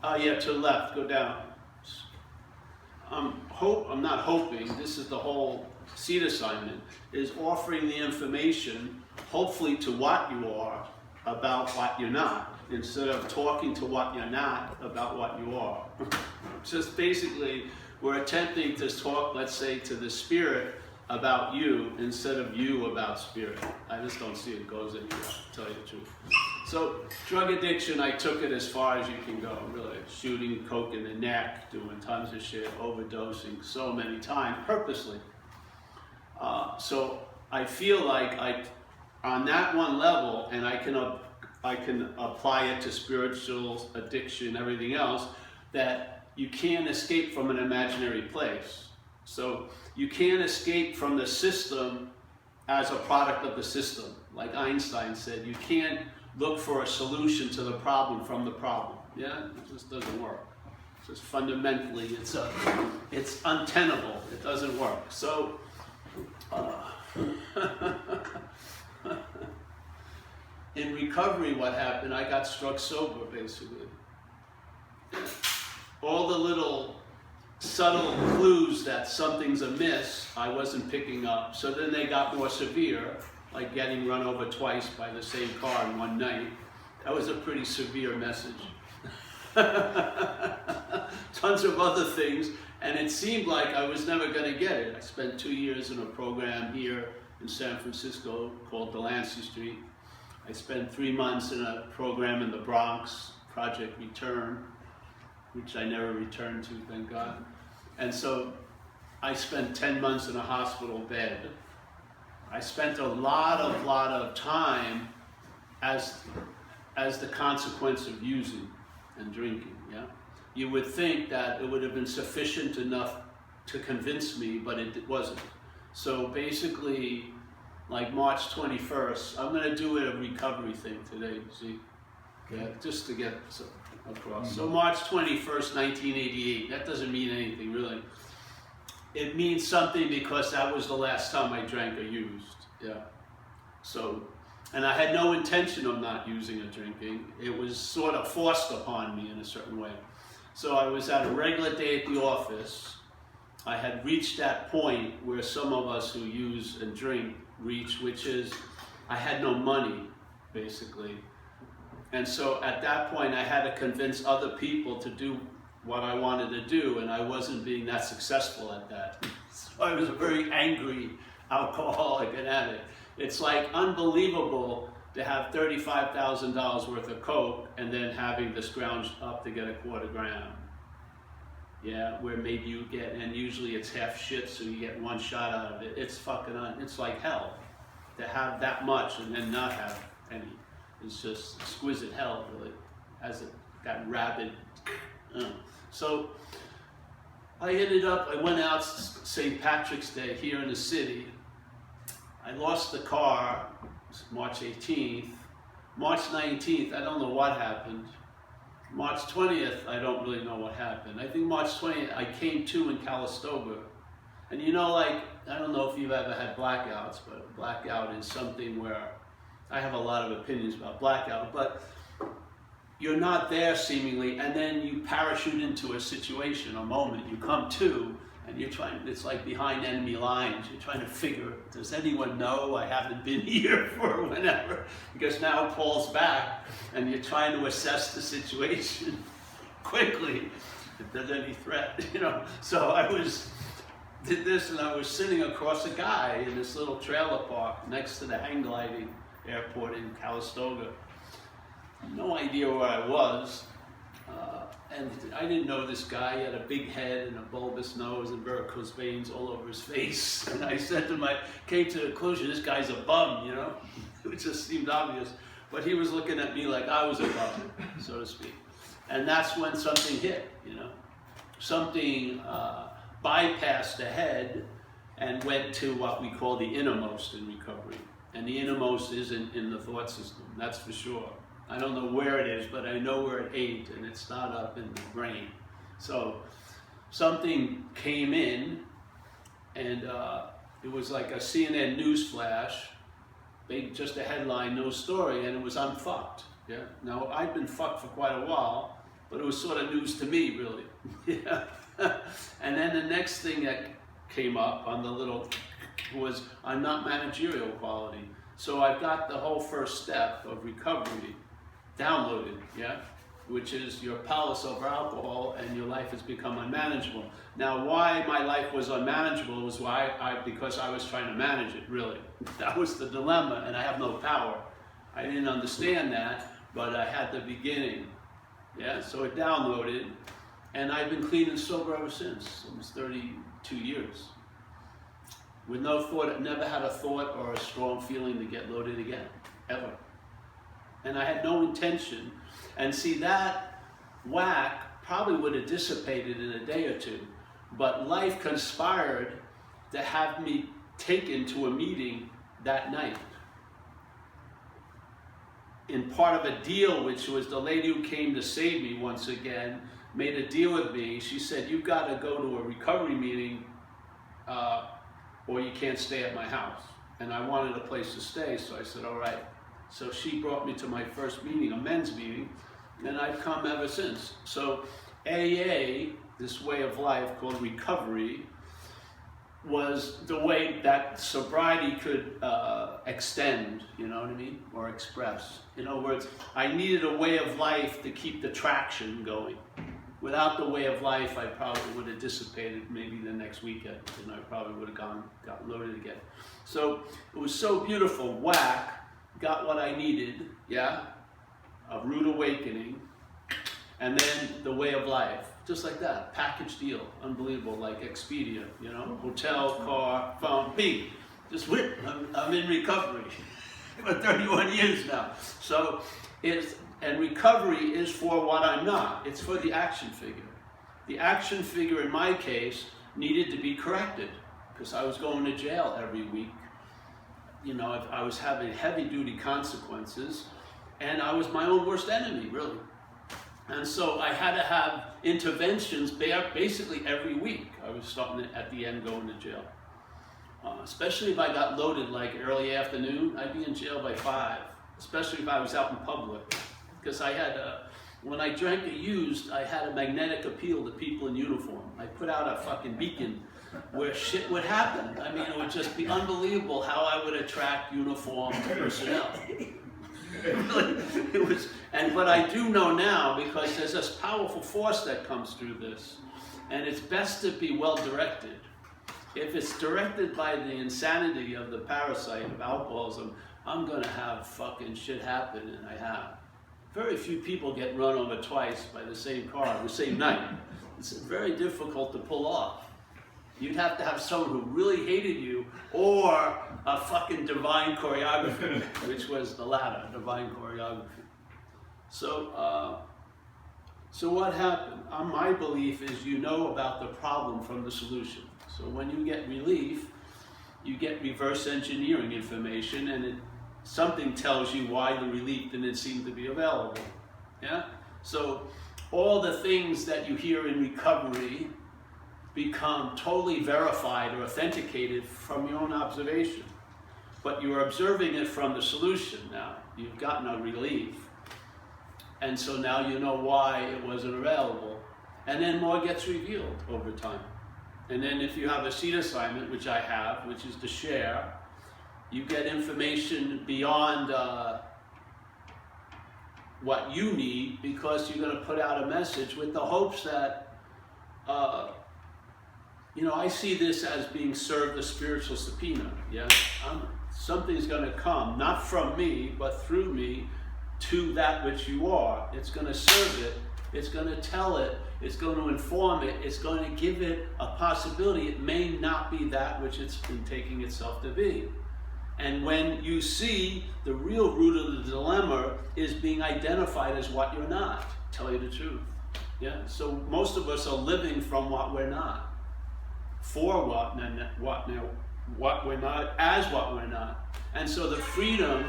Yeah, to the left, go down. I'm not hoping, this is the whole seed assignment, is offering the information, hopefully to what you are, about what you're not, instead of talking to what you're not about what you are. Just basically, we're attempting to talk, let's say, to the spirit about you, instead of you about spirit. I just don't see it goes anywhere, to tell you the truth. So, drug addiction, I took it as far as you can go, really. Shooting coke in the neck, doing tons of shit, overdosing so many times, purposely. So, I feel like on that one level, and I can apply it to spiritual addiction, everything else, that you can't escape from an imaginary place. So you can't escape from the system as a product of the system. Like Einstein said, you can't look for a solution to the problem from the problem. Yeah, it just doesn't work. Just fundamentally, it's untenable. It doesn't work. So, in recovery, what happened, I got struck sober, basically. All the little subtle clues that something's amiss, I wasn't picking up. So then they got more severe, like getting run over twice by the same car in one night. That was a pretty severe message. Tons of other things, and it seemed like I was never going to get it. I spent 2 years in a program here in San Francisco called Delancey Street. I spent 3 months in a program in the Bronx, Project Return, which I never returned to, thank God. And so I spent 10 months in a hospital bed. I spent a lot of time as the consequence of using and drinking, yeah? You would think that it would have been sufficient enough to convince me, but it wasn't. So basically, like March 21st, I'm gonna do a recovery thing today, see? Okay. Yeah, just to get across. Mm-hmm. So March 21st, 1988, that doesn't mean anything really. It means something because that was the last time I drank or used, yeah. So, and I had no intention of not using or drinking. It was sort of forced upon me in a certain way. So I was at a regular day at the office. I had reached that point where some of us who use and drink reach, which is I had no money, basically. And so at that point I had to convince other people to do what I wanted to do, and I wasn't being that successful at that. So I was a very angry alcoholic and addict. It's like unbelievable to have $35,000 worth of coke and then having to scrounge up to get a quarter gram. Yeah, where maybe you get, and usually it's half shit, so you get one shot out of it. It's fucking, it's like hell to have that much and then not have any. It's just exquisite hell, really, as it got rabid. So I went out St. Patrick's Day here in the city. I lost the car March 18th. March 19th, I don't know what happened. March 20th, I don't really know what happened. I think March 20th, I came to in Calistoga. And you know, like, I don't know if you've ever had blackouts, but blackout is something where I have a lot of opinions about blackout, but you're not there seemingly, and then you parachute into a situation, a moment, you come to, and you're trying, it's like behind enemy lines, you're trying to figure, does anyone know I haven't been here for whenever? Because now Paul's back, and you're trying to assess the situation quickly, if there's any threat, you know. So did this, and I was sitting across a guy in this little trailer park next to the hang gliding airport in Calistoga. No idea where I was. And I didn't know this guy. He had a big head and a bulbous nose and varicose veins all over his face. And I said to him, I came to the conclusion, this guy's a bum, you know? It just seemed obvious. But he was looking at me like I was a bum, so to speak. And that's when something hit, you know? Something bypassed the head and went to what we call the innermost in recovery. And the innermost isn't in the thought system, that's for sure. I don't know where it is, but I know where it ain't, and it's not up in the brain. So something came in, and it was like a CNN news flash, just a headline, no story, and it was I'm fucked. Yeah. Now I've been fucked for quite a while, but it was sort of news to me, really. Yeah. And then the next thing that came up on the little was I'm not managerial quality. So I've got the whole first step of recovery downloaded, yeah? Which is your powerless over alcohol and your life has become unmanageable. Now, why my life was unmanageable was because I was trying to manage it, really. That was the dilemma, and I have no power. I didn't understand that, but I had the beginning. Yeah, so it downloaded, and I've been clean and sober ever since, almost 32 years. With no thought, never had a thought or a strong feeling to get loaded again, ever. And I had no intention. And see, that whack probably would have dissipated in a day or two, but life conspired to have me taken to a meeting that night. In part of a deal, which was the lady who came to save me once again, made a deal with me. She said, you've got to go to a recovery meeting or you can't stay at my house. And I wanted a place to stay, so I said, all right. So she brought me to my first meeting, a men's meeting, and I've come ever since. So AA, this way of life called recovery, was the way that sobriety could extend, you know what I mean, or express. In other words, I needed a way of life to keep the traction going. Without the way of life, I probably would have dissipated maybe the next weekend, and I probably would have gotten loaded again. So it was so beautiful. Whack, got what I needed, yeah, a rude awakening, and then the way of life, just like that, package deal, unbelievable, like Expedia, you know, hotel, car, phone, beep, just whip, I'm in recovery for 31 years now. So and recovery is for what I'm not, it's for the action figure. The action figure in my case needed to be corrected because I was going to jail every week. You know, I was having heavy-duty consequences, and I was my own worst enemy, really. And so I had to have interventions basically every week. I was starting to, at the end, going to jail. Especially if I got loaded like early afternoon, I'd be in jail by 5. Especially if I was out in public. Because I had, when I drank or used, I had a magnetic appeal to people in uniform. I put out a fucking beacon where shit would happen. I mean, it would just be unbelievable how I would attract uniformed personnel. It was, but I do know now, because there's this powerful force that comes through this, and it's best to be well directed. If it's directed by the insanity of the parasite of alcoholism, I'm gonna have fucking shit happen, and I have. Very few people get run over twice by the same car the same night. It's very difficult to pull off. You'd have to have someone who really hated you, or a fucking divine choreography, which was the latter, divine choreography. So, so what happened? My belief is you know about the problem from the solution. So when you get relief, you get reverse engineering information, and something tells you why the relief didn't seem to be available. Yeah? So all the things that you hear in recovery become totally verified or authenticated from your own observation. But you're observing it from the solution now. You've gotten a relief. And so now you know why it wasn't available. And then more gets revealed over time. And then if you have a seed assignment, which I have, which is to share, you get information beyond what you need, because you're going to put out a message with the hopes that, you know, I see this as being served a spiritual subpoena. Yeah, something's going to come, not from me, but through me, to that which you are. It's going to serve it. It's going to tell it. It's going to inform it. It's going to give it a possibility. It may not be that which it's been taking itself to be. And when you see the real root of the dilemma is being identified as what you're not, tell you the truth. Yeah. So most of us are living from what we're not, for what we're not, as what we're not. And so the freedom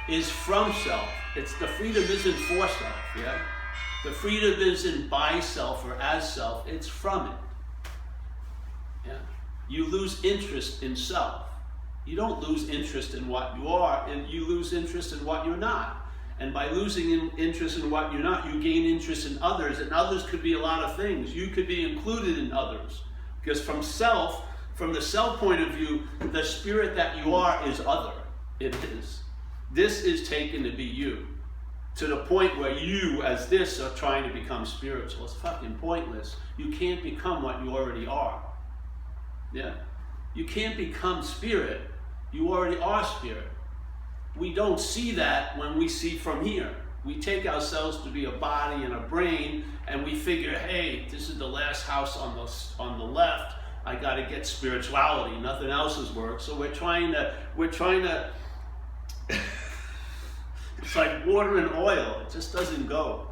is from self. The freedom isn't for self. Yeah. The freedom isn't by self or as self. It's from it. Yeah. You lose interest in self. You don't lose interest in what you are, and you lose interest in what you're not. And by losing interest in what you're not, you gain interest in others, and others could be a lot of things. You could be included in others. Because from the self point of view, the spirit that you are is other. It is. This is taken to be you. To the point where you, as this, are trying to become spiritual. It's fucking pointless. You can't become what you already are. Yeah? You can't become spirit. You already are spirit. We don't see that when we see from here. We take ourselves to be a body and a brain, and we figure, hey, this is the last house on the left. I got to get spirituality. Nothing else has worked. So we're trying to. It's like water and oil. It just doesn't go.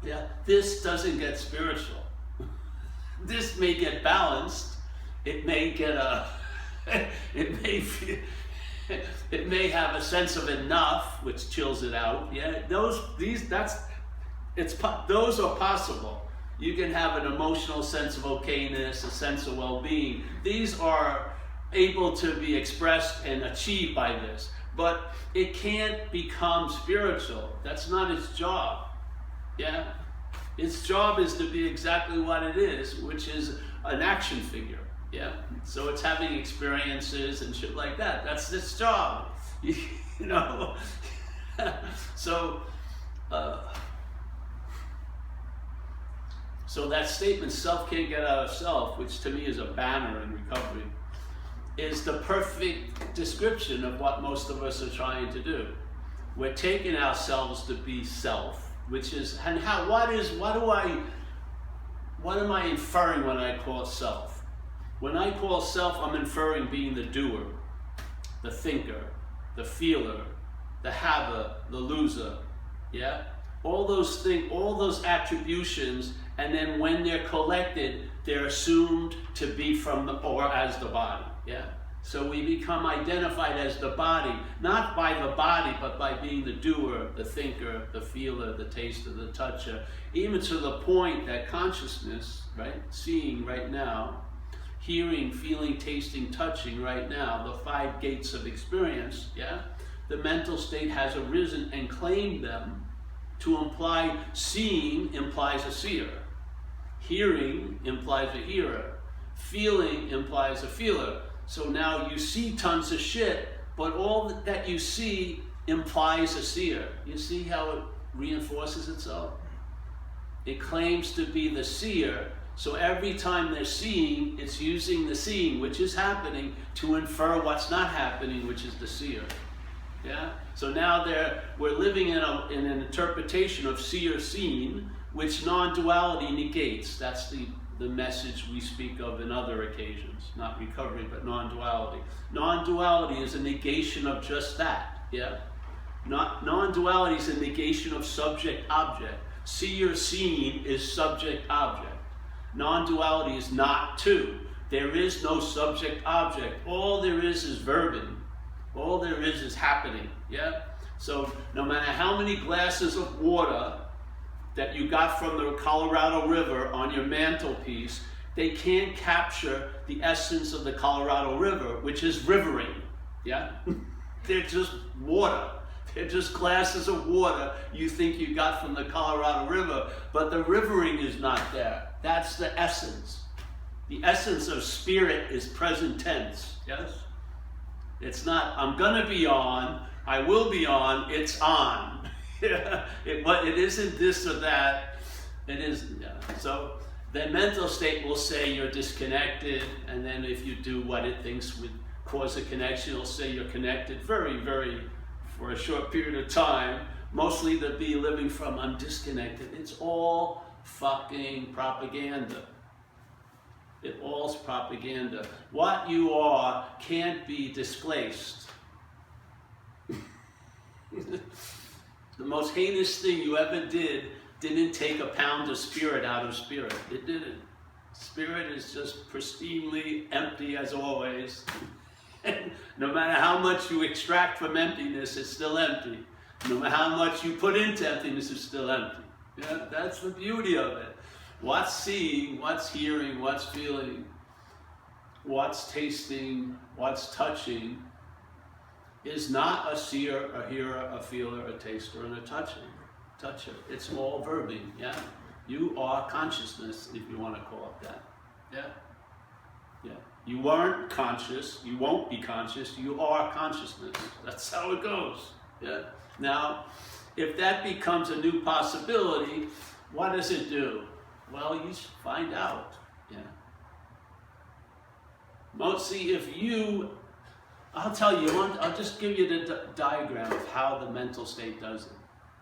Yeah, this doesn't get spiritual. This may get balanced. It may get it may have a sense of enough, which chills it out. Yeah, those are possible. You can have an emotional sense of okayness, a sense of well-being. These are able to be expressed and achieved by this. But it can't become spiritual. That's not its job. Yeah? Its job is to be exactly what it is, which is an action figure. Yeah? So it's having experiences and shit like that. That's its job. You know? So that statement, self can't get out of self, which to me is a banner in recovery, is the perfect description of what most of us are trying to do. We're taking ourselves to be self, which is, and what am I inferring when I call self? When I call self, I'm inferring being the doer, the thinker, the feeler, the haver, the loser, yeah? All those things, all those attributions, and then when they're collected, they're assumed to be from or as the body. Yeah. So we become identified as the body, not by the body, but by being the doer, the thinker, the feeler, the taster, the toucher, even to the point that consciousness, right, seeing right now, hearing, feeling, tasting, touching right now, the 5 gates of experience, yeah, the mental state has arisen and claimed them to imply seeing implies a seer. Hearing implies a hearer. Feeling implies a feeler. So now you see tons of shit, but all that you see implies a seer. You see how it reinforces itself? It claims to be the seer, so every time they're seeing, it's using the seeing, which is happening, to infer what's not happening, which is the seer. Yeah? So now we're living in an interpretation of seer-seen, which non-duality negates. That's the message we speak of in other occasions. Not recovery, but non-duality. Non-duality is a negation of just that. Yeah? Non-duality is a negation of subject-object. Seer-seen is subject-object. Non-duality is not two. There is no subject-object. All there is verbing. All there is happening. Yeah? So no matter how many glasses of water that you got from the Colorado River on your mantelpiece, they can't capture the essence of the Colorado River, which is rivering. Yeah? They're just water. They're just glasses of water you think you got from the Colorado River, but the rivering is not there. That's the essence. The essence of spirit is present tense. Yes? It's not, I'm gonna be on, I will be on, it's on. It isn't this or that. It is, yeah. So the mental state will say you're disconnected, and then if you do what it thinks would cause a connection, it'll say you're connected very, very, for a short period of time, mostly to be living from I'm disconnected. It's all fucking propaganda. It all's propaganda. What you are can't be displaced. The most heinous thing you ever didn't take a pound of spirit out of spirit. It didn't. Spirit is just pristinely empty as always. No matter how much you extract from emptiness, it's still empty. No matter how much you put into emptiness, it's still empty. Yeah, that's the beauty of it. What's seeing, what's hearing, what's feeling, what's tasting, what's touching, is not a seer, a hearer, a feeler, a taster, and a toucher. It's all verbing, yeah? You are consciousness, if you want to call it that, yeah? Yeah. You weren't conscious, you won't be conscious, you are consciousness. That's how it goes, yeah? Now, if that becomes a new possibility, what does it do? Well, you should find out, yeah? Mostly if you, I'll tell you, I'll just give you the diagram of how the mental state does it.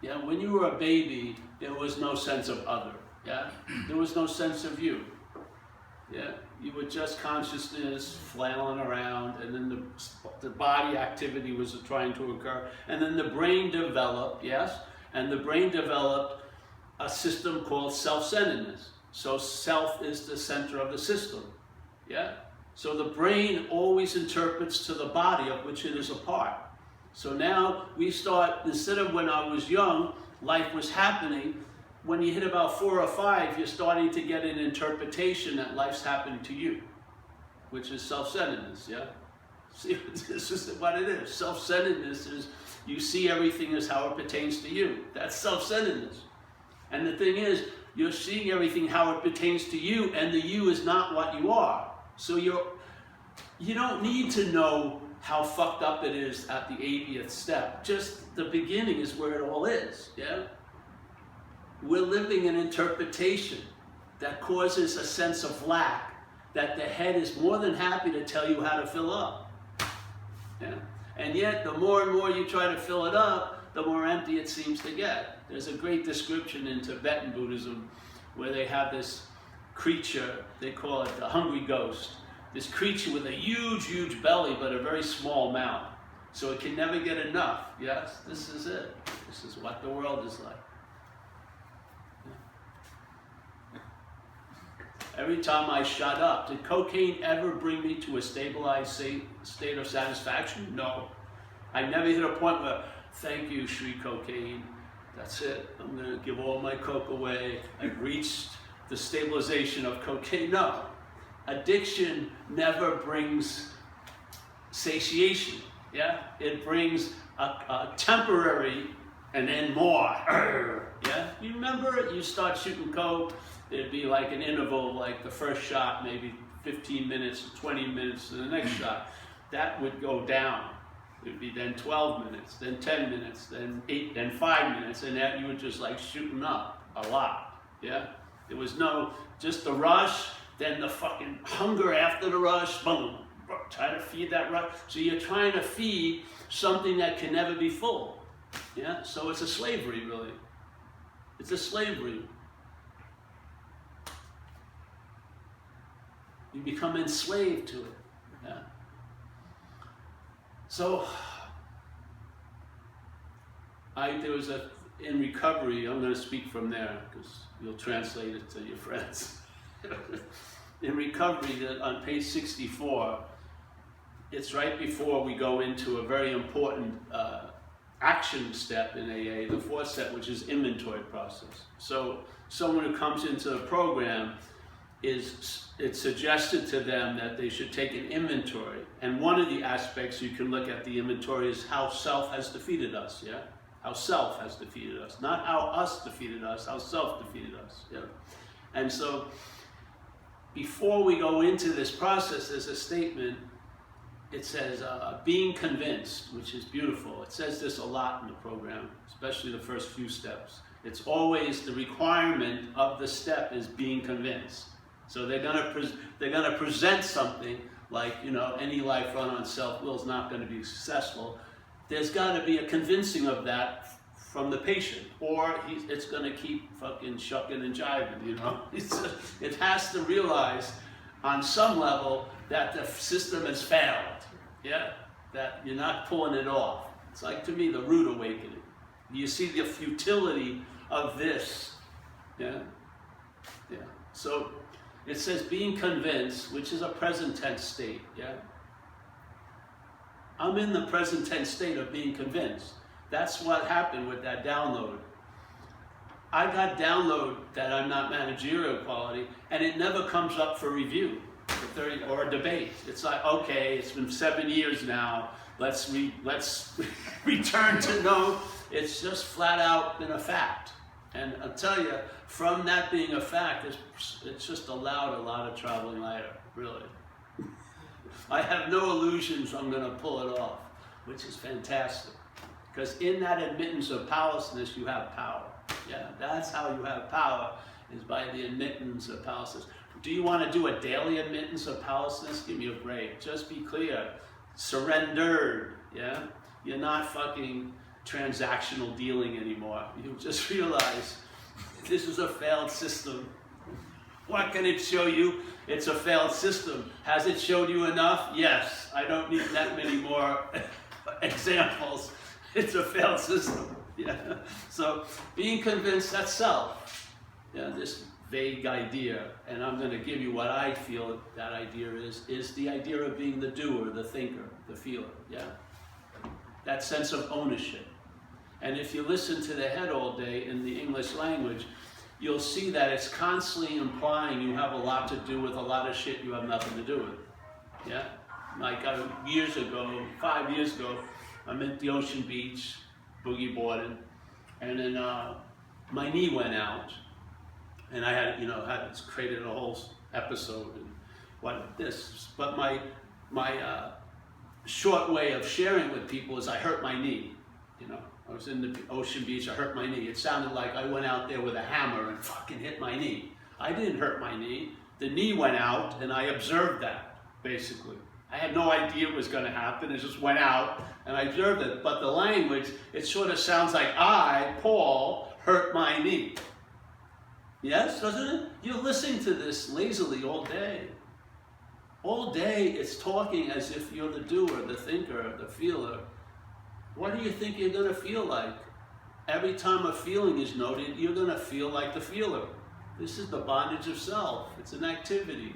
Yeah, when you were a baby, there was no sense of other, yeah? There was no sense of you, yeah? You were just consciousness flailing around, and then the body activity was trying to occur, and then the brain developed, yes? And the brain developed a system called self-centeredness. So self is the center of the system, yeah? So the brain always interprets to the body of which it is a part. So now we start, instead of when I was young, life was happening, when you hit about 4 or 5, you're starting to get an interpretation that life's happening to you, which is self-centeredness, yeah? See, this is what it is. Self-centeredness is you see everything as how it pertains to you. That's self-centeredness. And the thing is, you're seeing everything how it pertains to you, and the you is not what you are. So you don't need to know how fucked up it is at the 80th step. Just the beginning is where it all is, yeah? We're living an interpretation that causes a sense of lack that the head is more than happy to tell you how to fill up, yeah? And yet, the more and more you try to fill it up, the more empty it seems to get. There's a great description in Tibetan Buddhism where they have this creature, they call it the hungry ghost. This creature with a huge, huge belly, but a very small mouth. So it can never get enough. Yes, this is it. This is what the world is like. Every time I shut up, did cocaine ever bring me to a stabilized state of satisfaction? No. I never hit a point where, thank you, Sri Cocaine. That's it. I'm going to give all my coke away. I've reached the stabilization of cocaine. No. Addiction never brings satiation, yeah? It brings a temporary and then more, yeah? You remember it? You start shooting coke, it'd be like an interval, like the first shot, maybe 15 minutes, 20 minutes to the next shot. That would go down. It would be then 12 minutes, then 10 minutes, then 8, then 5 minutes, and that you were just like shooting up a lot, yeah? There was no, just the rush, then the fucking hunger after the rush, boom, try to feed that rush. So you're trying to feed something that can never be full, yeah? So it's a slavery, really. It's a slavery. You become enslaved to it, yeah? So, in recovery, I'm going to speak from there, because you'll translate it to your friends. In recovery, on page 64, it's right before we go into a very important action step in AA, the 4th step, which is inventory process. So someone who comes into the program, it's suggested to them that they should take an inventory. And one of the aspects you can look at the inventory is how self has defeated us, yeah? How self has defeated us. Not how us defeated us, how self defeated us, yeah? And so, before we go into this process, there's a statement. It says, being convinced, which is beautiful. It says this a lot in the program, especially the first few steps. It's always the requirement of the step is being convinced. So they're gonna present something like, you know, any life run on self-will is not going to be successful. There's got to be a convincing of that from the patient, or it's going to keep fucking shucking and jiving, you know. It has to realize on some level that the system has failed, yeah? That you're not pulling it off. It's like, to me, the rude awakening. You see the futility of this, yeah? Yeah. So it says being convinced, which is a present tense state, yeah? I'm in the present tense state of being convinced. That's what happened with that download. I got download that I'm not managerial quality, and it never comes up for review or a debate. It's like, okay, it's been 7 years now. let's return to no, it's just flat out been a fact. And I'll tell you, from that being a fact, it's just allowed a lot of traveling lighter, really. I have no illusions I'm going to pull it off, which is fantastic. Because in that admittance of powerlessness, you have power. Yeah, that's how you have power, is by the admittance of powerlessness. Do you want to do a daily admittance of powerlessness? Give me a break. Just be clear. Surrendered. Yeah? You're not fucking transactional dealing anymore. You just realize this is a failed system. What can it show you? It's a failed system. Has it showed you enough? Yes. I don't need that many more examples. It's a failed system. Yeah. So being convinced that's self. Yeah, this vague idea, and I'm going to give you what I feel that idea is the idea of being the doer, the thinker, the feeler. Yeah. That sense of ownership. And if you listen to the head all day in the English language, you'll see that it's constantly implying you have a lot to do with a lot of shit you have nothing to do with. Yeah? Like years ago, 5 years ago, I'm at the ocean beach, boogie boarding, and then my knee went out, and I had created a whole episode and what this. But my short way of sharing with people is I hurt my knee. I was in the ocean beach, I hurt my knee. It sounded like I went out there with a hammer and fucking hit my knee. I didn't hurt my knee. The knee went out, and I observed that, basically. I had no idea it was going to happen. It just went out, and I observed it. But the language, it sort of sounds like I, Paul, hurt my knee. Yes, doesn't it? You're listening to this lazily all day. All day, it's talking as if you're the doer, the thinker, the feeler. What do you think you're going to feel like? Every time a feeling is noted, you're going to feel like the feeler. This is the bondage of self. It's an activity.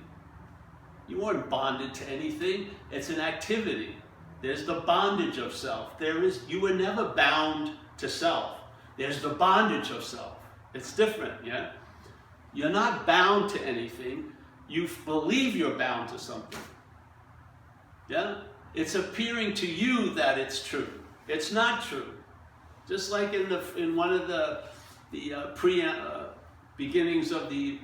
You weren't bonded to anything. It's an activity. There's the bondage of self. You were never bound to self. There's the bondage of self. It's different, yeah? You're not bound to anything. You believe you're bound to something. Yeah? It's appearing to you that it's true. It's not true. Just like in one of the beginnings of the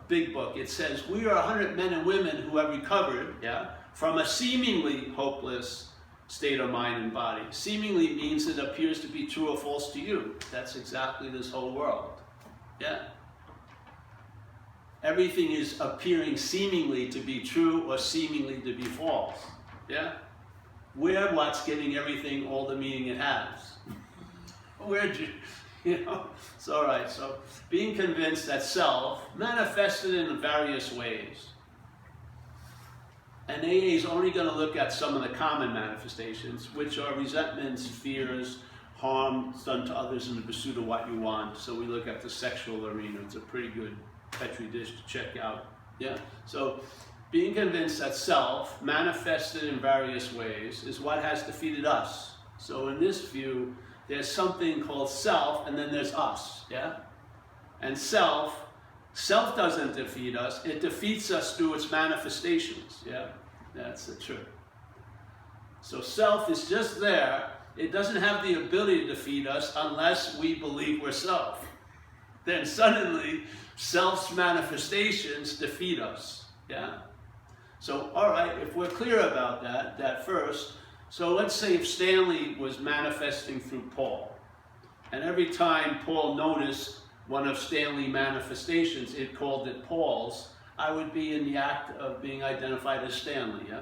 big book, it says, we are 100 men and women who have recovered, yeah, from a seemingly hopeless state of mind and body. Seemingly means it appears to be true or false to you. That's exactly this whole world. Yeah. Everything is appearing seemingly to be true or seemingly to be false. Yeah. We're what's giving everything all the meaning it has. It's all right. So being convinced that self manifested in various ways. And AA is only going to look at some of the common manifestations, which are resentments, fears, harm done to others in the pursuit of what you want. So we look at the sexual arena. It's a pretty good petri dish to check out. Yeah. So being convinced that self, manifested in various ways, is what has defeated us. So in this view, there's something called self, and then there's us, yeah? And self doesn't defeat us, it defeats us through its manifestations, yeah? That's the truth. So self is just there, it doesn't have the ability to defeat us unless we believe we're self. Then suddenly, self's manifestations defeat us, yeah? So, all right, if we're clear about that first, so let's say if Stanley was manifesting through Paul, and every time Paul noticed one of Stanley's manifestations, it called it Paul's, I would be in the act of being identified as Stanley, yeah?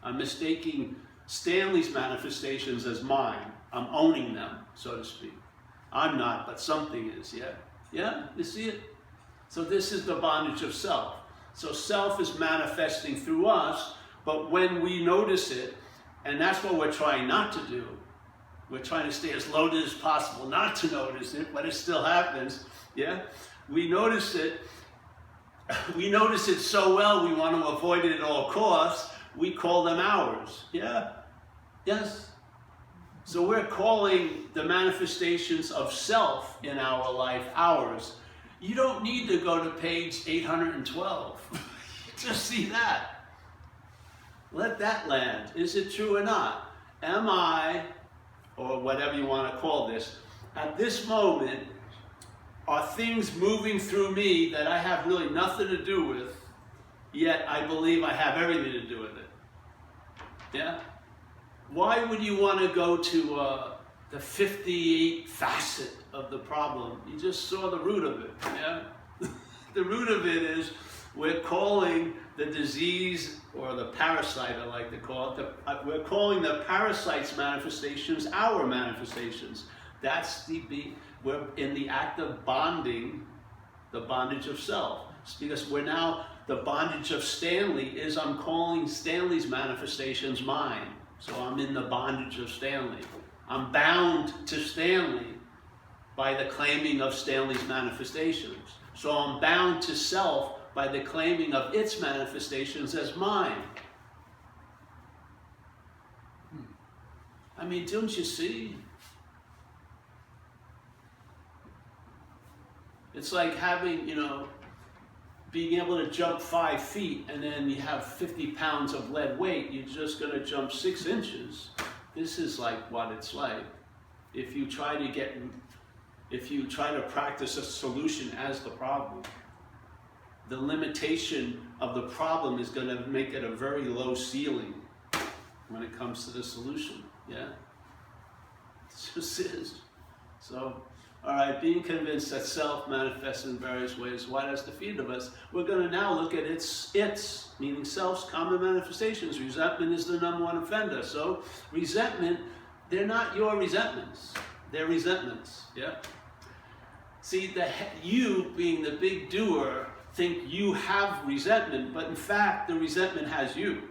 I'm mistaking Stanley's manifestations as mine. I'm owning them, so to speak. I'm not, but something is, yeah? Yeah, you see it? So this is the bondage of self. So self is manifesting through us, but when we notice it, and that's what we're trying not to do, we're trying to stay as loaded as possible not to notice it, but it still happens, yeah? We notice it so well we want to avoid it at all costs, we call them ours, yeah? Yes? So we're calling the manifestations of self in our life ours. You don't need to go to page 812. Just see that. Let that land. Is it true or not? am I, or whatever you want to call this, at this moment, are things moving through me that I have really nothing to do with, yet I believe I have everything to do with it? Yeah? Why would you want to go to the 58 facet of the problem? You just saw the root of it, yeah? The root of it is we're calling the disease, or the parasite I like to call it, we're calling the parasite's manifestations our manifestations. That's we're in the act of bonding, the bondage of self. It's because we're now, the bondage of Stanley is I'm calling Stanley's manifestations mine. So I'm in the bondage of Stanley. I'm bound to Stanley by the claiming of Stanley's manifestations. So I'm bound to self by the claiming of its manifestations as mine. I mean, don't you see? It's like having, being able to jump 5 feet and then you have 50 pounds of lead weight, you're just going to jump 6 inches. This is like what it's like. If you try to practice a solution as the problem, the limitation of the problem is going to make it a very low ceiling when it comes to the solution. Yeah? It just is. So, all right, being convinced that self manifests in various ways, what has defeated us? We're going to now look at its, meaning self's common manifestations. Resentment is the number one offender. So, resentment, they're not your resentments. They're resentments. Yeah? See, you being the big doer, think you have resentment, but in fact, the resentment has you.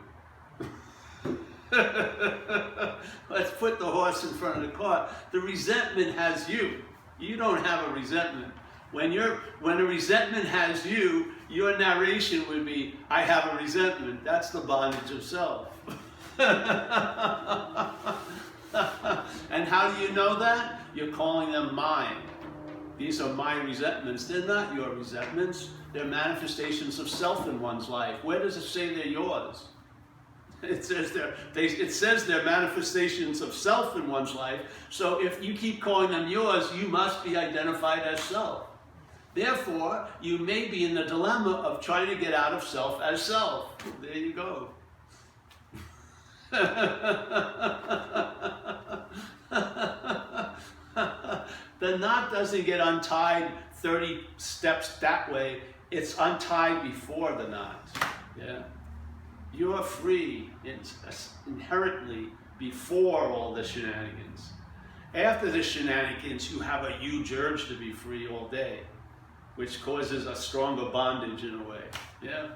Let's put the horse in front of the cart. The resentment has you. You don't have a resentment. When a resentment has you, your narration would be, I have a resentment. That's the bondage of self. And how do you know that? You're calling them mine. These are my resentments. They're not your resentments. They're manifestations of self in one's life. Where does it say they're yours? It says they're manifestations of self in one's life. So if you keep calling them yours, you must be identified as self. Therefore, you may be in the dilemma of trying to get out of self as self. There you go. The knot doesn't get untied 30 steps that way. It's untied before the knot. Yeah? You're free inherently before all the shenanigans. After the shenanigans, you have a huge urge to be free all day, which causes a stronger bondage in a way. Yeah?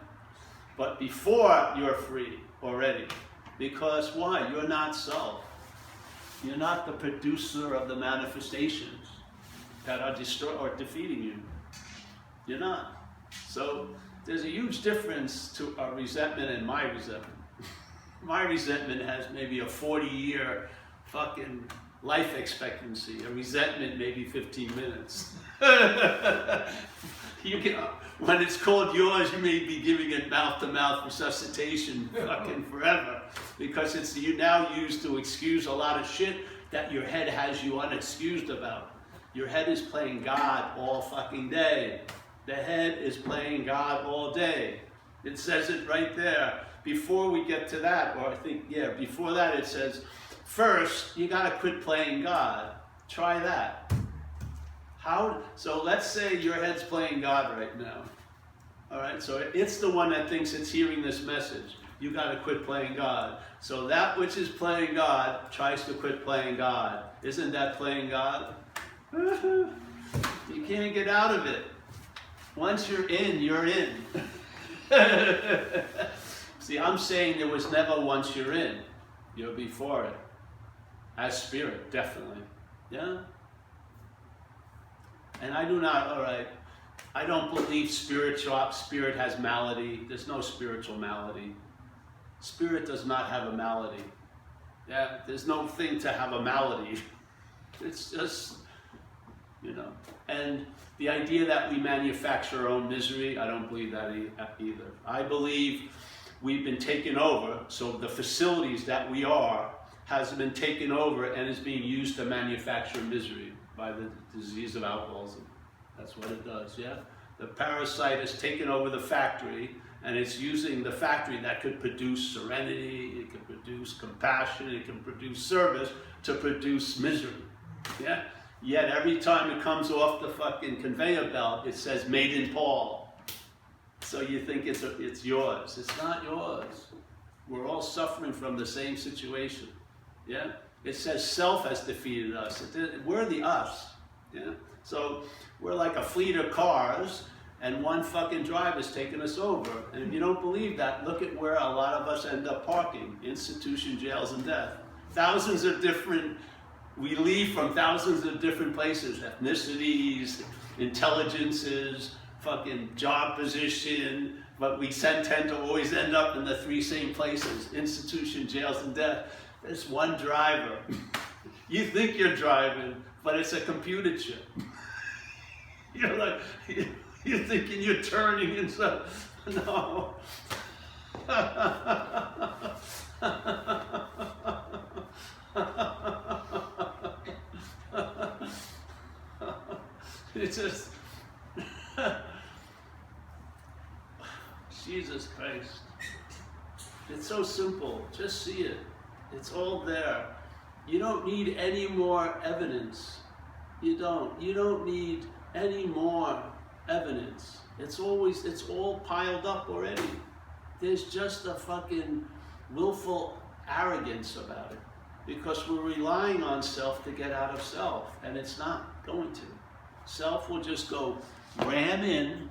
But before, you're free already. Because why? You're not self. You're not the producer of the manifestations that are defeating you. You're not. So there's a huge difference to a resentment and my resentment. My resentment has maybe a 40-year fucking life expectancy. A resentment maybe 15 minutes. When it's called yours, you may be giving it mouth-to-mouth resuscitation fucking forever. Because it's now used to excuse a lot of shit that your head has you unexcused about. Your head is playing God all fucking day. The head is playing God all day. It says it right there. Before we get to that, or I think, yeah, before that it says, first, you gotta quit playing God. Try that. So let's say your head's playing God right now. All right, so it's the one that thinks it's hearing this message. You gotta quit playing God. So that which is playing God tries to quit playing God. Isn't that playing God? You can't get out of it. Once you're in, you're in. See, I'm saying there was never once you're in. You're before it. As spirit, definitely. Yeah? And I do not, all right, I don't believe spirit has malady. There's no spiritual malady. Spirit does not have a malady. Yeah, there's no thing to have a malady. It's just, and the idea that we manufacture our own misery, I don't believe that either. I believe we've been taken over, so the facilities that we are has been taken over and is being used to manufacture misery by the disease of alcoholism. That's what it does, yeah? The parasite has taken over the factory, and it's using the factory that could produce serenity, it can produce compassion, it can produce service to produce misery, yeah? Yet every time it comes off the fucking conveyor belt, it says made in Paul. So you think it's yours. It's not yours. We're all suffering from the same situation. Yeah? It says self has defeated us. We're the us. Yeah? So we're like a fleet of cars, and one fucking driver's taking us over. And if you don't believe that, look at where a lot of us end up parking. Institution, jails, and death. Thousands of different, we leave from thousands of different places. Ethnicities, intelligences, fucking job position, but we tend to always end up in the three same places. Institution, jails, and death. There's one driver. You think you're driving, but it's a computer chip. You're like, you're thinking you're turning and stuff. No. It's just, Jesus Christ. It's so simple. Just see it. It's all there. You don't need any more evidence. You don't. You don't need any more evidence. It's all piled up already. There's just a fucking willful arrogance about it. Because we're relying on self to get out of self. And it's not going to. Self will just go ram in,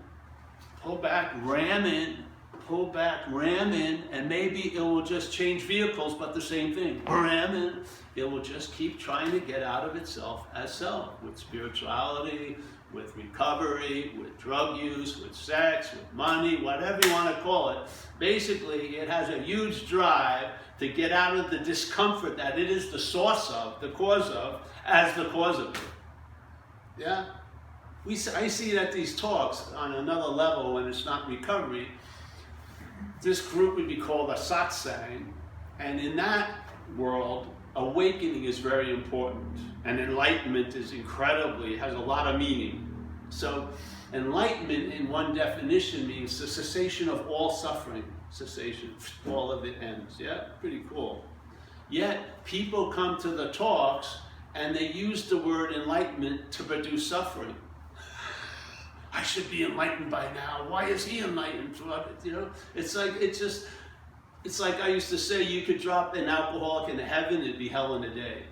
pull back, ram in, pull back, ram in, and maybe it will just change vehicles, but the same thing. Ram in. It will just keep trying to get out of itself as self, with spirituality, with recovery, with drug use, with sex, with money, whatever you want to call it. Basically, it has a huge drive to get out of the discomfort that it is the source of, the cause of, as the cause of it. Yeah? I see it at these talks on another level when it's not recovery. This group would be called a satsang, and in that world, awakening is very important, and enlightenment is has a lot of meaning. So, enlightenment in one definition means the cessation of all suffering. Cessation, all of it ends. Yeah, pretty cool. Yet, people come to the talks and they use the word enlightenment to produce suffering. I should be enlightened by now. Why is he enlightened? You know, it's like I used to say, you could drop an alcoholic into heaven, it'd be hell in a day.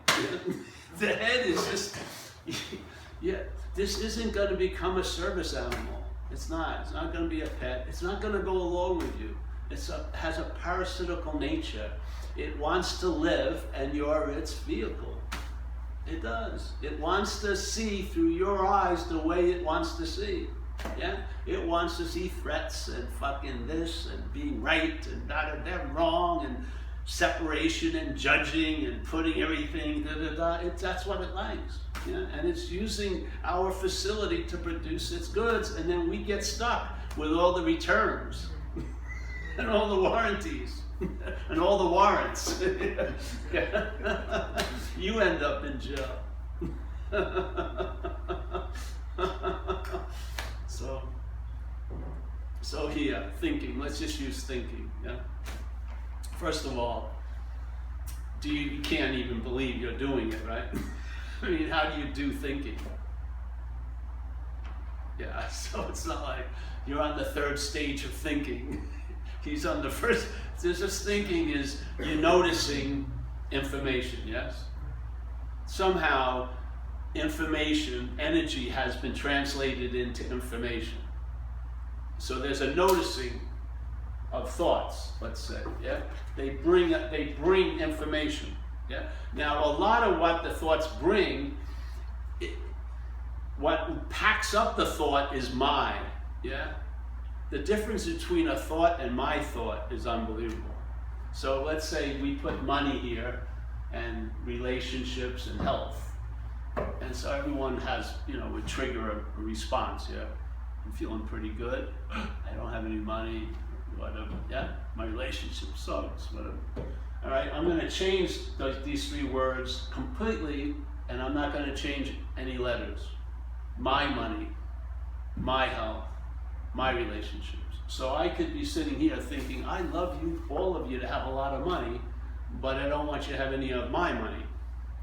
The head is just, yeah, this isn't going to become a service animal. It's not going to be a pet. It's not going to go along with you. It has a parasitical nature. It wants to live, and you're its vehicle. It does. It wants to see through your eyes the way it wants to see. Yeah? It wants to see threats and fucking this and being right and that wrong and separation and judging and putting everything that's what it likes. Yeah? And it's using our facility to produce its goods, and then we get stuck with all the returns and all the warranties. And all the warrants. You end up in jail. So here, thinking. Let's just use thinking. Yeah. First of all, you can't even believe you're doing it, right? I mean, how do you do thinking? Yeah. So it's not like you're on the third stage of thinking. He's on the first. This thinking is you're noticing information, yes? Somehow, information, energy has been translated into information. So there's a noticing of thoughts, let's say, yeah? They bring information, yeah? Now, a lot of what the thoughts bring, what packs up the thought is my, yeah? The difference between a thought and my thought is unbelievable. So let's say we put money here and relationships and health. And so everyone has, would trigger a response, yeah? I'm feeling pretty good. I don't have any money. whatever, yeah? My relationship sucks, whatever. All right, I'm gonna change these 3 words completely, and I'm not gonna change any letters. My money, my health, my relationships. So I could be sitting here thinking, I love you, all of you, to have a lot of money, but I don't want you to have any of my money.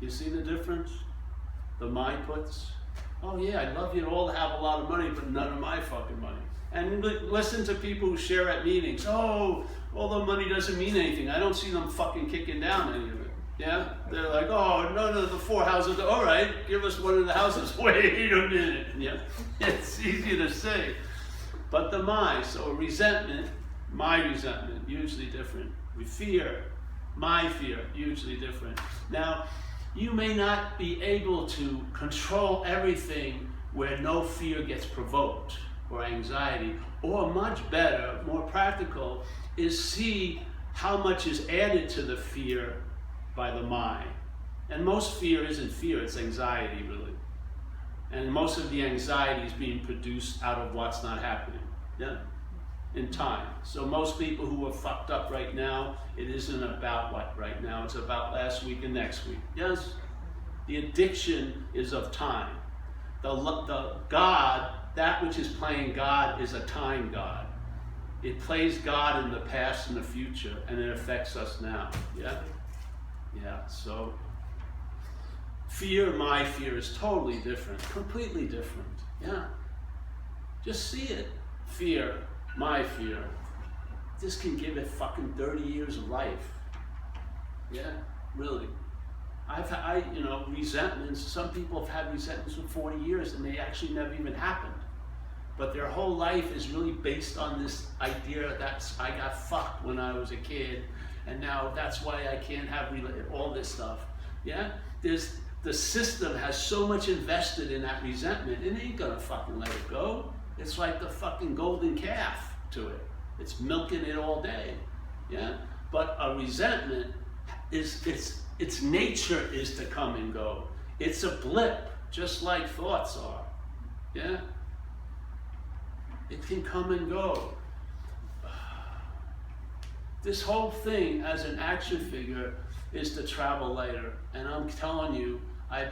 You see the difference? The my puts? Oh yeah, I'd love you all to have a lot of money, but none of my fucking money. And listen to people who share at meetings. Oh, all the money doesn't mean anything. I don't see them fucking kicking down any of it. Yeah? They're like, oh, none of the 4 houses. All right, give us one of the houses. Wait a minute. Yeah? It's easy to say. But the my, so resentment, my resentment, hugely different. Fear, my fear, hugely different. Now, you may not be able to control everything where no fear gets provoked or anxiety, or much better, more practical, is see how much is added to the fear by the mind. And most fear isn't fear, it's anxiety, really. And most of the anxiety is being produced out of what's not happening, yeah? In time. So most people who are fucked up right now, it isn't about what right now, it's about last week and next week. Yes? The addiction is of time. The God, that which is playing God, is a time God. It plays God in the past and the future, and it affects us now. Yeah? Yeah, so fear, my fear, is totally different, completely different. Yeah? Just see it. Fear, my fear. This can give it fucking 30 years of life. Yeah? Really. Resentments, some people have had resentments for 40 years and they actually never even happened. But their whole life is really based on this idea that I got fucked when I was a kid, and now that's why I can't have all this stuff. Yeah? The system has so much invested in that resentment, it ain't gonna fucking let it go. It's like the fucking golden calf to it. It's milking it all day. Yeah? But a resentment its nature is to come and go. It's a blip, just like thoughts are. Yeah? It can come and go. This whole thing as an action figure is to travel lighter. And I'm telling you, I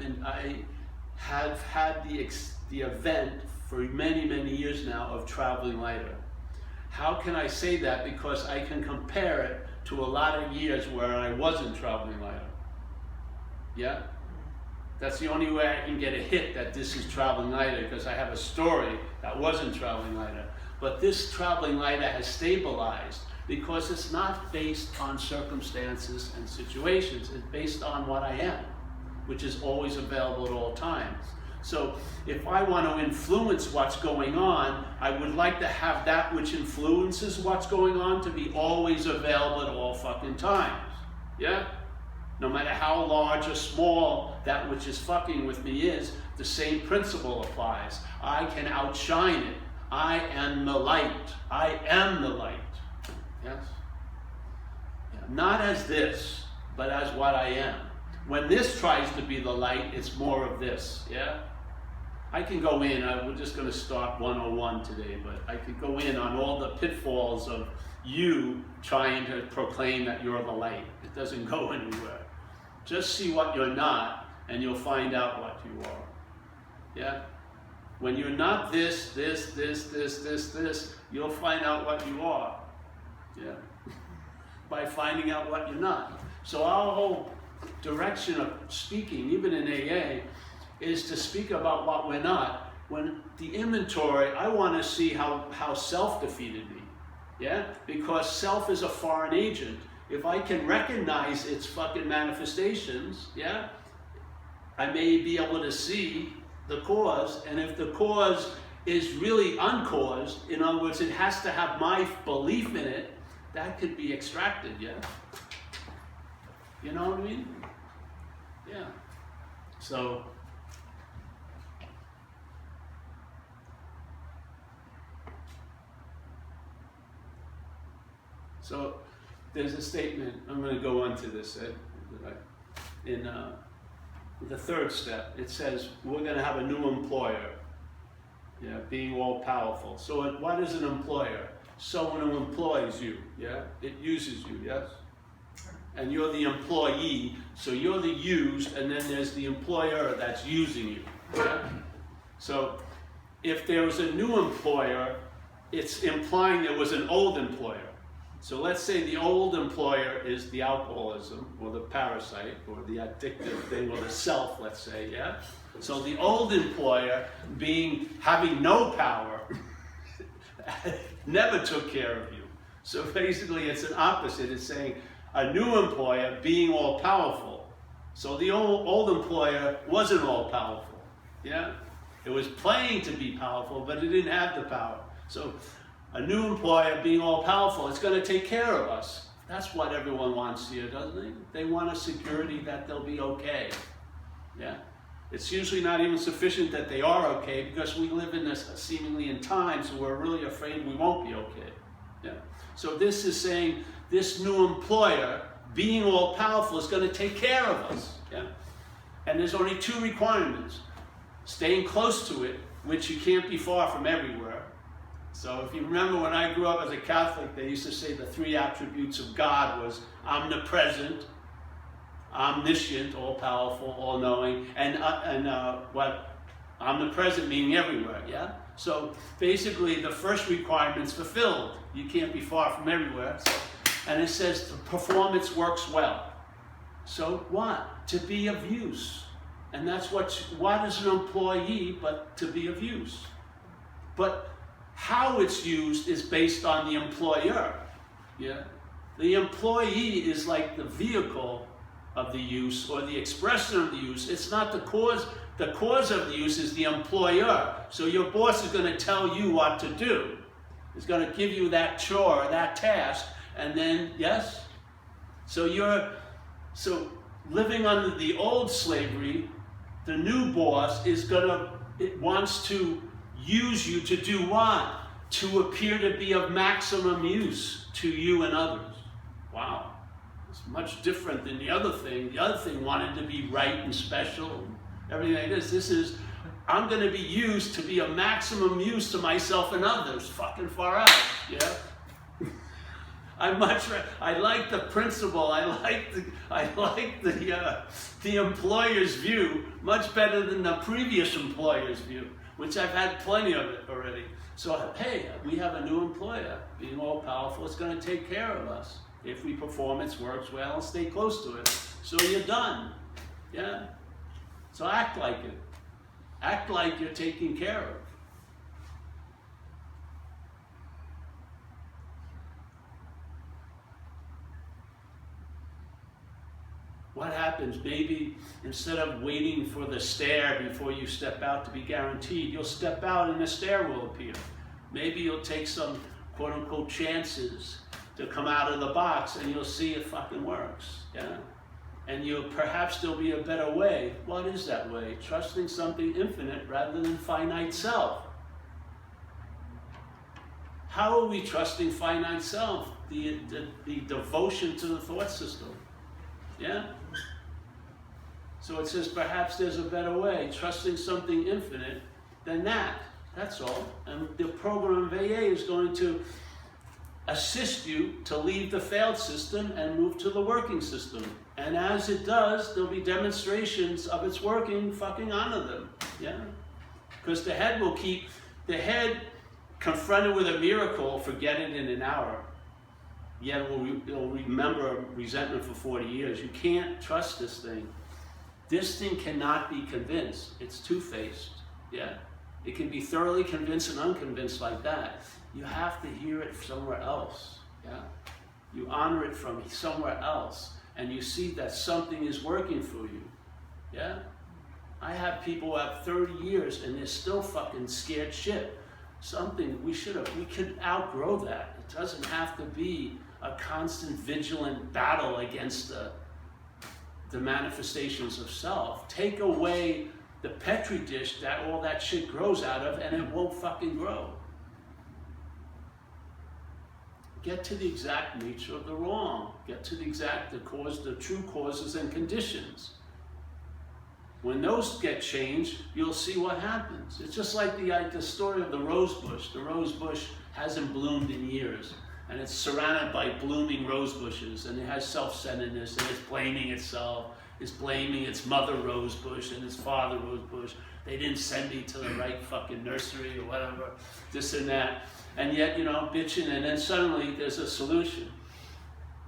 have had the event for many, many years now of traveling lighter. How can I say that? Because I can compare it to a lot of years where I wasn't traveling lighter. Yeah? That's the only way I can get a hit that this is traveling lighter, because I have a story that wasn't traveling lighter. But this traveling lighter has stabilized because it's not based on circumstances and situations. It's based on what I am, which is always available at all times. So if I want to influence what's going on, I would like to have that which influences what's going on to be always available at all fucking times. Yeah? No matter how large or small that which is fucking with me is, the same principle applies. I can outshine it. I am the light. I am the light. Yes? Yeah. Not as this, but as what I am. When this tries to be the light, it's more of this. Yeah? I can go in, we're just going to start 101 today, but I could go in on all the pitfalls of you trying to proclaim that you're the light. It doesn't go anywhere. Just see what you're not, and you'll find out what you are. Yeah? When you're not this, you'll find out what you are. Yeah? By finding out what you're not. So our whole direction of speaking, even in AA, is to speak about what we're not. When the inventory, I want to see how self defeated me. Yeah? Because self is a foreign agent. If I can recognize its fucking manifestations, yeah, I may be able to see the cause. And if the cause is really uncaused, in other words, it has to have my belief in it, that could be extracted, yeah? You know what I mean? Yeah. So there's a statement, I'm going to go on to this, in the third step. It says, we're going to have a new employer, yeah, being all powerful. So what is an employer? someone who employs you, yeah? It uses you, yes? And you're the employee, so you're the used, and then there's the employer that's using you, yeah? So if there was a new employer, it's implying there was an old employer. So let's say the old employer is the alcoholism, or the parasite, or the addictive thing, or the self, let's say, yeah? So the old employer, having no power, never took care of you. So basically it's an opposite. It's saying a new employer being all powerful. So the old employer wasn't all powerful, yeah? It was playing to be powerful, but it didn't have the power. So a new employer being all powerful, it's going to take care of us. That's what everyone wants here, doesn't it? They want a security that they'll be okay. Yeah? It's usually not even sufficient that they are okay, because we live in this seemingly in times where we're really afraid we won't be okay. Yeah? So this is saying this new employer being all powerful is going to take care of us. Yeah? And there's only two requirements. Staying close to it, which you can't be far from everywhere. So if you remember when I grew up as a Catholic, they used to say the three attributes of God was omnipresent, omniscient, all-powerful, all-knowing, and omnipresent meaning everywhere, yeah? So basically the first requirement's fulfilled. You can't be far from everywhere. So, and it says the performance works well. So what? To be of use. And that's what is an employee but to be of use. But how it's used is based on the employer. Yeah? The employee is like the vehicle of the use or the expression of the use. It's not the cause. The cause of the use is the employer. So your boss is going to tell you what to do. He's going to give you that chore, that task, and then, yes? So living under the old slavery, the new boss wants to use you to do what? To appear to be of maximum use to you and others. Wow. It's much different than the other thing. The other thing wanted to be right and special and everything like this. This is, I'm going to be used to be a maximum use to myself and others. Fucking far out, yeah? I like the principle. I like the employer's view much better than the previous employer's view, which I've had plenty of it already. So hey, we have a new employer being all powerful. It's going to take care of us if we performance works well and stay close to it. So you're done, yeah. So act like it. Act like you're taken care of. What happens? Maybe instead of waiting for the stare before you step out to be guaranteed, you'll step out and the stare will appear. Maybe you'll take some quote-unquote chances to come out of the box and you'll see it fucking works. Yeah? And perhaps there'll be a better way. What is that way? Trusting something infinite rather than finite self. How are we trusting finite self? The devotion to the thought system. Yeah? So it says perhaps there's a better way, trusting something infinite than that. That's all. And the program of AA is going to assist you to leave the failed system and move to the working system. And as it does, there'll be demonstrations of its working, fucking honor them. Yeah? Because the head confronted with a miracle will forget it in an hour. Yet it'll remember resentment for 40 years. You can't trust this thing. This thing cannot be convinced. It's two-faced. Yeah? It can be thoroughly convinced and unconvinced like that. You have to hear it somewhere else. Yeah? You honor it from somewhere else. And you see that something is working for you. Yeah? I have people who have 30 years and they're still fucking scared shit. Something we could outgrow that. It doesn't have to be a constant vigilant battle against the manifestations of self. Take away the petri dish that all that shit grows out of and it won't fucking grow. Get to the exact nature of the wrong. Get to the true causes and conditions. When those get changed, you'll see what happens. It's just like the story of the rose bush. The rose bush hasn't bloomed in years, and it's surrounded by blooming rose bushes, and it has self-centeredness, and it's blaming itself, it's blaming its mother rose bush and its father rose bush. They didn't send me to the right fucking nursery or whatever, this and that. And yet, you know, bitching, and then suddenly there's a solution.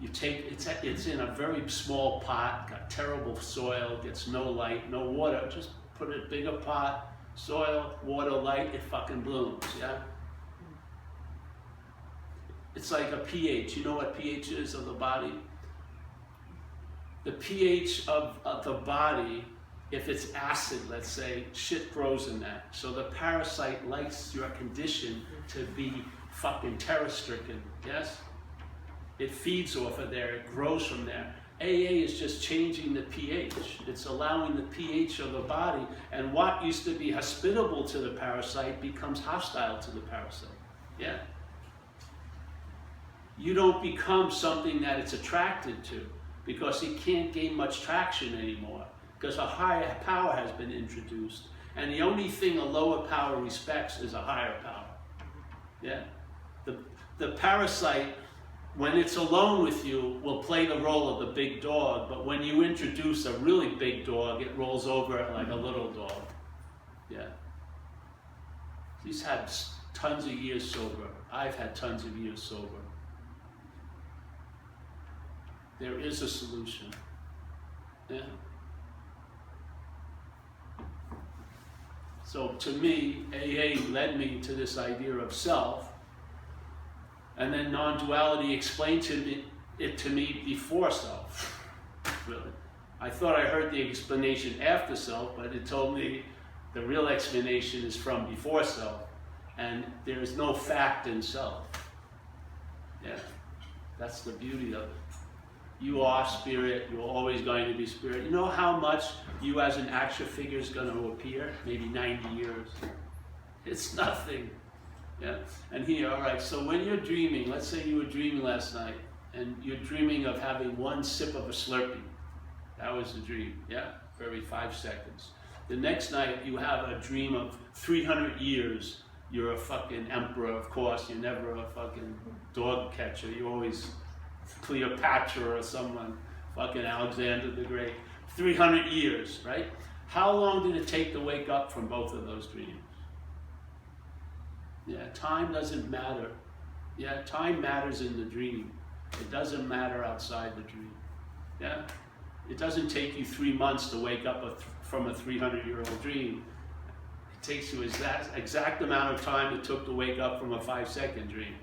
You take, it's in a very small pot, got terrible soil, gets no light, no water. Just put a bigger pot, soil, water, light, it fucking blooms, yeah? It's like a pH. You know what pH is of the body? The pH of the body, if it's acid, let's say, shit grows in that. So the parasite likes your condition to be fucking terror-stricken, yes? It feeds off of there, it grows from there. AA is just changing the pH. It's allowing the pH of the body, and what used to be hospitable to the parasite becomes hostile to the parasite, yeah? You don't become something that it's attracted to, because it can't gain much traction anymore, because a higher power has been introduced. And the only thing a lower power respects is a higher power. Yeah? The parasite, when it's alone with you, will play the role of the big dog, but when you introduce a really big dog, it rolls over like a little dog. Yeah? He's had tons of years sober. I've had tons of years sober. There is a solution. Yeah. So to me, AA led me to this idea of self, and then non-duality explained it to me before self, really. I thought I heard the explanation after self, but it told me the real explanation is from before self, and there is no fact in self. Yeah, that's the beauty of it. You are spirit, you're always going to be spirit. You know how much you as an action figure is going to appear? Maybe 90 years. It's nothing. Yeah. And here, all right, so when you're dreaming, let's say you were dreaming last night, and you're dreaming of having one sip of a Slurpee. That was the dream, yeah? For every 5 seconds. The next night, you have a dream of 300 years. You're a fucking emperor, of course. You're never a fucking dog catcher. You're always Cleopatra or someone, fucking Alexander the Great. 300 years, right? How long did it take to wake up from both of those dreams? Yeah, time doesn't matter. Yeah, time matters in the dream. It doesn't matter outside the dream. Yeah? It doesn't take you 3 months to wake up from a 300-year-old dream. It takes you exact amount of time it took to wake up from a 5-second dream.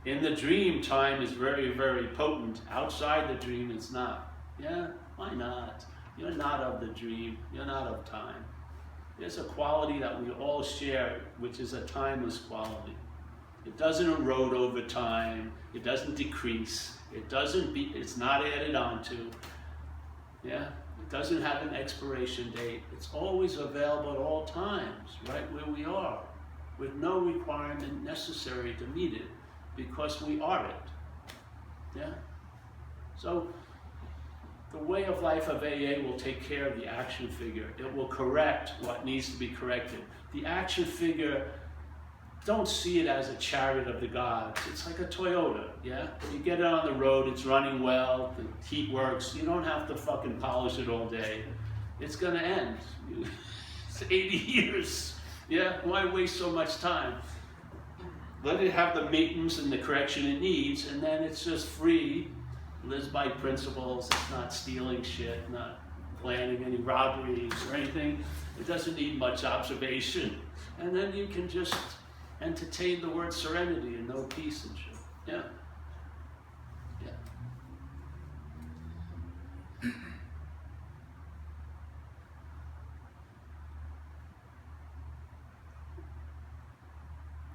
In the dream, time is very, very potent. Outside the dream, it's not. Yeah? Why not? You're not of the dream. You're not of time. There's a quality that we all share, which is a timeless quality. It doesn't erode over time. It doesn't decrease. It's not added onto. Yeah? It doesn't have an expiration date. It's always available at all times, right where we are, with no requirement necessary to meet it, because we are it. Yeah? So, the way of life of AA will take care of the action figure. It will correct what needs to be corrected. The action figure, don't see it as a chariot of the gods. It's like a Toyota, yeah? You get it on the road, it's running well, the heat works. You don't have to fucking polish it all day. It's gonna end. It's 80 years, yeah? Why waste so much time? Let it have the maintenance and the correction it needs, and then it's just free. Lives by principles. It's not stealing shit, not planning any robberies or anything. It doesn't need much observation. And then you can just entertain the word serenity and know peace and shit. Yeah. Yeah.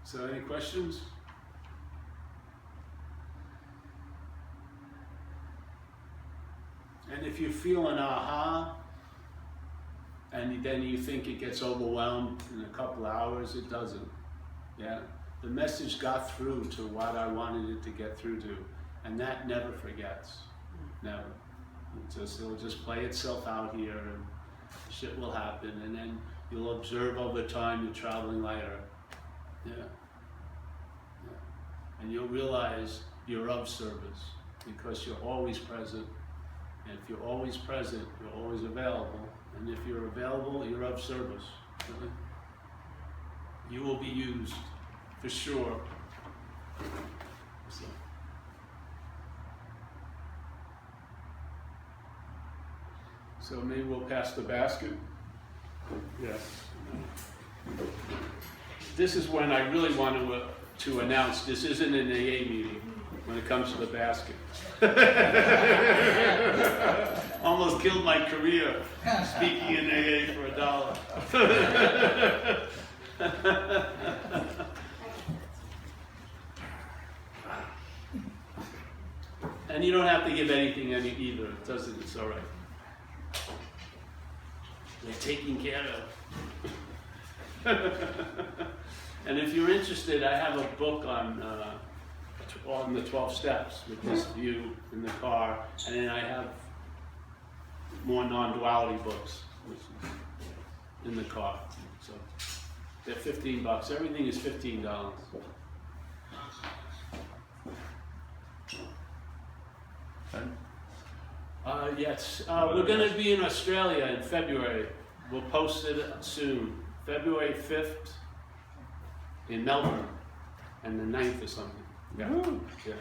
So any questions? And if you feel an aha, and then you think it gets overwhelmed in a couple hours, it doesn't. Yeah? The message got through to what I wanted it to get through to, and that never forgets. Never. It'll just play itself out here, and shit will happen, and then you'll observe over time you're traveling lighter. Yeah. Yeah. and you'll realize you're of service because you're always present. And if you're always present, you're always available. And if you're available, you're of service. You will be used, for sure. So maybe we'll pass the basket. Yes. This is when I really want to announce this isn't an AA meeting when it comes to the basket. Almost killed my career speaking in AA for $1. And you don't have to give anything either. It doesn't. It's all right. They're taken care of. And if you're interested, I have a book on the 12 steps with this view in the car, and then I have more non-duality books which is in the car. So they're $15. Everything is $15. Yes, we're going to be in Australia in February. We'll post it soon. February 5th in Melbourne, and the 9th or something. Yeah. Yeah.